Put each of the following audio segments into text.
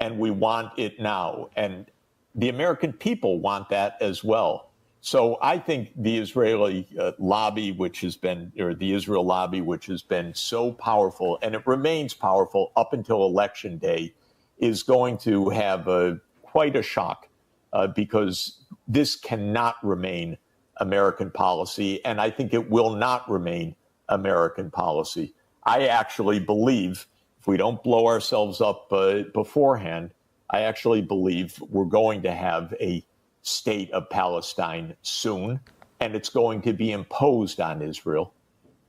and we want it now. And the American people want that as well. So I think the Israeli lobby, which has been, or the Israel lobby, which has been so powerful, and it remains powerful up until Election Day, is going to have quite a shock because this cannot remain American policy, and I think it will not remain American policy. I actually believe, if we don't blow ourselves up beforehand, I actually believe we're going to have a state of Palestine soon, and it's going to be imposed on Israel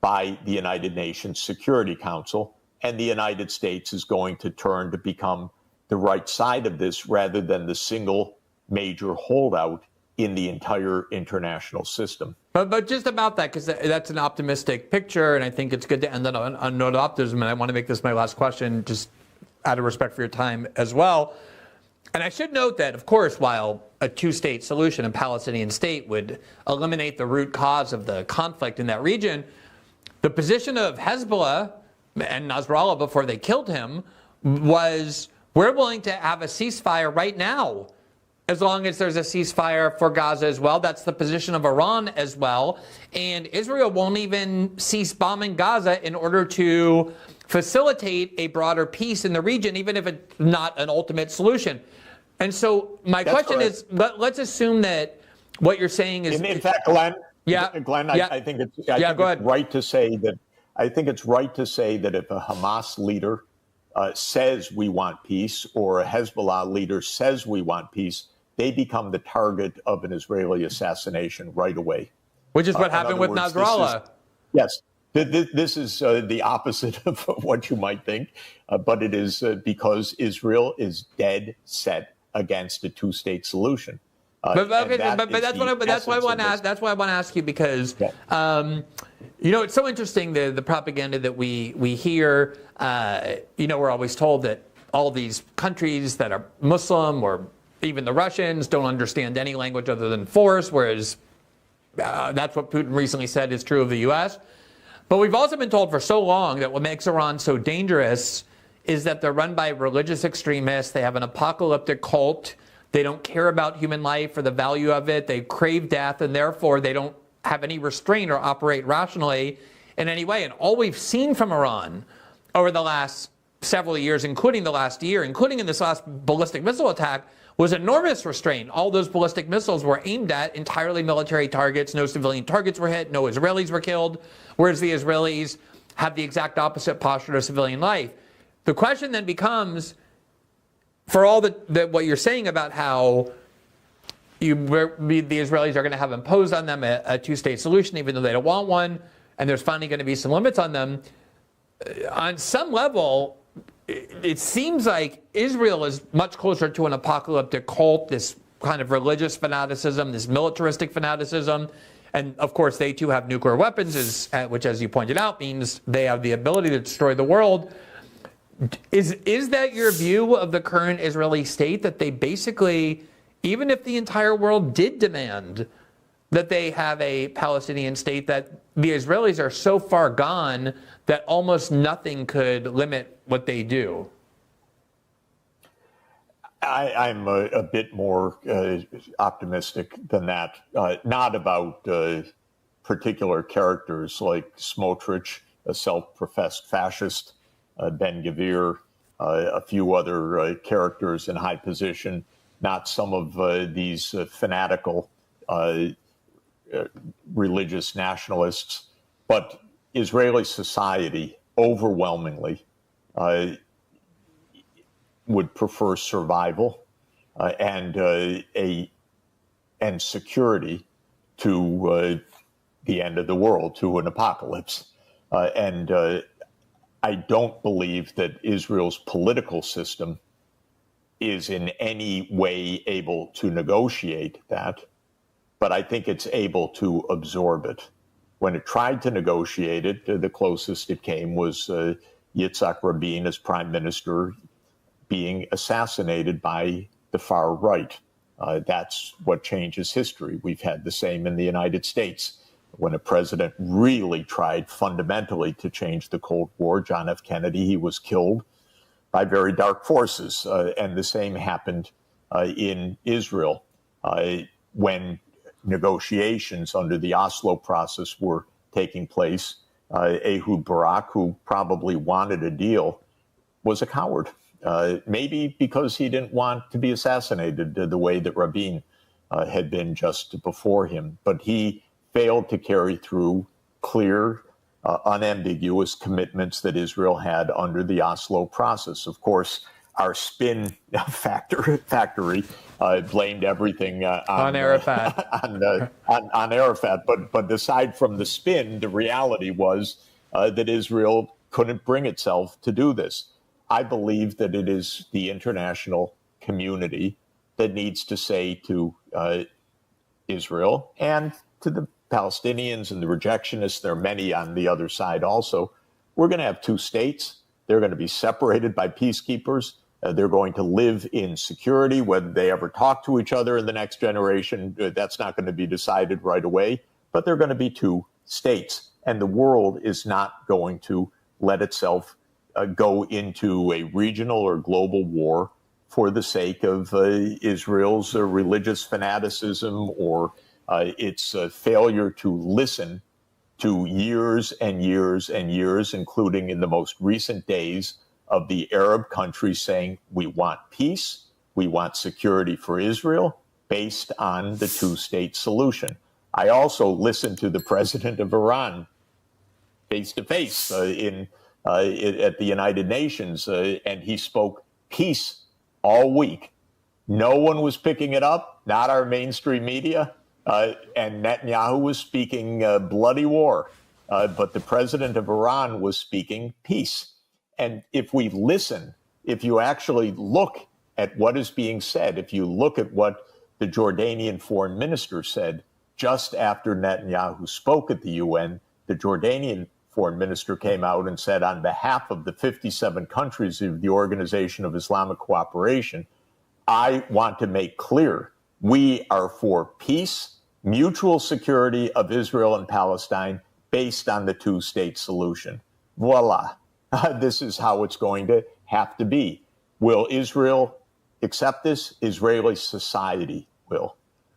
by the United Nations Security Council, and the United States is going to turn to become the right side of this rather than the single major holdout in the entire international system. But just about that, because that's an optimistic picture, and I think it's good to end on a note of optimism, and I want to make this my last question, just out of respect for your time as well. And I should note that, of course, while a two-state solution, a Palestinian state, would eliminate the root cause of the conflict in that region, the position of Hezbollah and Nasrallah before they killed him was, we're willing to have a ceasefire right now, as long as there's a ceasefire for Gaza as well. That's the position of Iran as well. And Israel won't even cease bombing Gaza in order to facilitate a broader peace in the region, even if it's not an ultimate solution. And so my question is, let's assume that what you're saying is... In fact, Glenn, Glenn, I think it's right to say that if a Hamas leader says we want peace, or a Hezbollah leader says we want peace, they become the target of an Israeli assassination right away. Which is what happened with Nasrallah. Yes. This is the opposite of what you might think, but it is because Israel is dead set against a two-state solution. That's why I want to ask you, because it's so interesting, the propaganda that we hear. We're always told that all these countries that are Muslim, or even the Russians, don't understand any language other than force, whereas that's what Putin recently said is true of the U.S. But we've also been told for so long that what makes Iran so dangerous is that they're run by religious extremists. They have an apocalyptic cult. They don't care about human life or the value of it. They crave death, and therefore they don't have any restraint or operate rationally in any way. And all we've seen from Iran over the last several years, including the last year, including in this last ballistic missile attack, was enormous restraint. All those ballistic missiles were aimed at entirely military targets. No civilian targets were hit. No Israelis were killed, whereas the Israelis have the exact opposite posture to civilian life. The question then becomes, for all what you're saying about how the Israelis are going to have imposed on them a two-state solution, even though they don't want one, and there's finally going to be some limits on them, on some level, it seems like Israel is much closer to an apocalyptic cult, this kind of religious fanaticism, this militaristic fanaticism. And of course, they too have nuclear weapons, which, as you pointed out, means they have the ability to destroy the world. Is that your view of the current Israeli state, that they basically, even if the entire world did demand that they have a Palestinian state, that the Israelis are so far gone that almost nothing could limit what they do? I'm a bit more optimistic than that. Not about particular characters like Smotrich, a self-professed fascist, Ben-Gvir, a few other characters in high position, not some of these fanatical religious nationalists, but Israeli society overwhelmingly would prefer survival and security to the end of the world, to an apocalypse. I don't believe that Israel's political system is in any way able to negotiate that, but I think it's able to absorb it. When it tried to negotiate it, the closest it came was Yitzhak Rabin as prime minister being assassinated by the far right. That's what changes history. We've had the same in the United States. When a president really tried fundamentally to change the Cold War, John F. Kennedy, he was killed by very dark forces. And the same happened in Israel when negotiations under the Oslo process were taking place. Ehud Barak, who probably wanted a deal, was a coward. Maybe because he didn't want to be assassinated the way that Rabin had been just before him. But he failed to carry through clear, unambiguous commitments that Israel had under the Oslo process. Of course, our spin factory blamed everything on Arafat. on Arafat. But aside from the spin, the reality was that Israel couldn't bring itself to do this. I believe that it is the international community that needs to say to Israel and to the Palestinians and the rejectionists, there are many on the other side also, we're going to have two states. They're going to be separated by peacekeepers. They're going to live in security. Whether they ever talk to each other in the next generation, that's not going to be decided right away. But they're going to be two states. And the world is not going to let itself go into a regional or global war for the sake of Israel's religious fanaticism or its failure to listen to years and years and years, including in the most recent days, of the Arab countries saying, we want peace, we want security for Israel, based on the two-state solution. I also listened to the president of Iran face-to-face at the United Nations, and he spoke peace all week. No one was picking it up, not our mainstream media, and Netanyahu was speaking bloody war, but the president of Iran was speaking peace. And if we listen, if you actually look at what is being said, if you look at what the Jordanian foreign minister said just after Netanyahu spoke at the UN, the Jordanian foreign minister came out and said, on behalf of the 57 countries of the Organization of Islamic Cooperation, I want to make clear we are for peace, mutual security of Israel and Palestine based on the two-state solution. Voila. This is how it's going to have to be. Will Israel accept this? Israeli society will.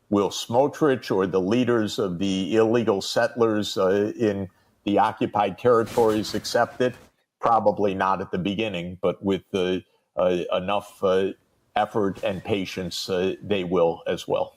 Will Smotrich or the leaders of the illegal settlers in the occupied territories accept it? Probably not at the beginning, but with enough effort and patience, they will as well.